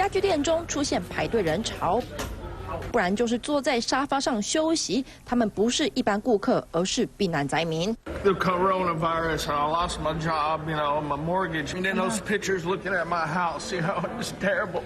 家具店中出现排队人潮。 不然就是坐在沙发上休息，他们不是一般顾客，而是避难灾民。 The coronavirus, I lost my job, my mortgage, and then those pictures looking at my house, it's terrible.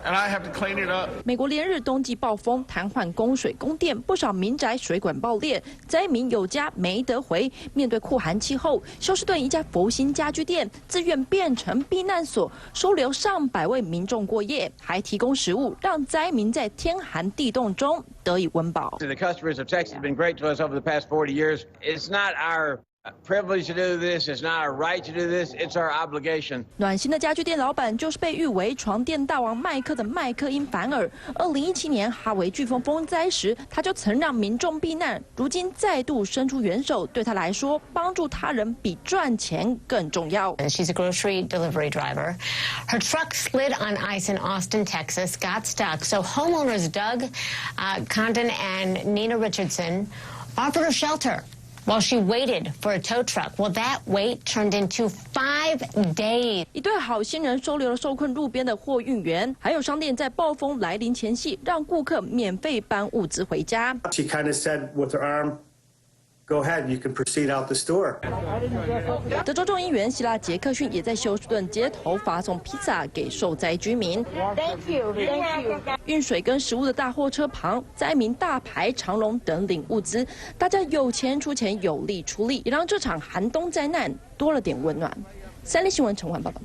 And I have to clean it up. 美国连日冬季暴风，瘫痪供水供电，不少民宅水管爆裂，灾民有家没得回。面对酷寒气候，休斯顿一家佛心家居店自愿变成避难所，收留上百位民众过夜，还提供食物，让灾民在天寒地冻中得以温饱。The customers of Texas have been great to us over the past 40 years. It's not our privilege to do this. It's not our right to do this. It's our obligation. 暖心的家具店老板就是被誉为床垫大王麦克的麦克因凡尔。2017年哈维飓风风灾时，他就曾让民众避难，如今再度伸出援手，对他来说，帮助他人比赚钱更重要。She's a grocery delivery driver. Her truck slid on ice in Austin, Texas, got stuck. So homeowners Doug Condon and Nina Richardson offered her shelter. While she waited for a tow truck, well, that wait turned into 5 days. 一对好心人收留了受困路边的货运员，还有商店在暴风来临前夕，让顾客免费搬物资回家。She kind of said with her arm, "Go ahead, you can proceed out the store." 德州众议员希拉杰克逊也在休斯顿街头发送披萨给受灾居民。Thank you, thank you. 运水跟食物的大货车旁，灾民大排长龙等领物资，大家有钱出钱，有力出力，也让这场寒冬灾难多了点温暖。三立新闻陈焕报道。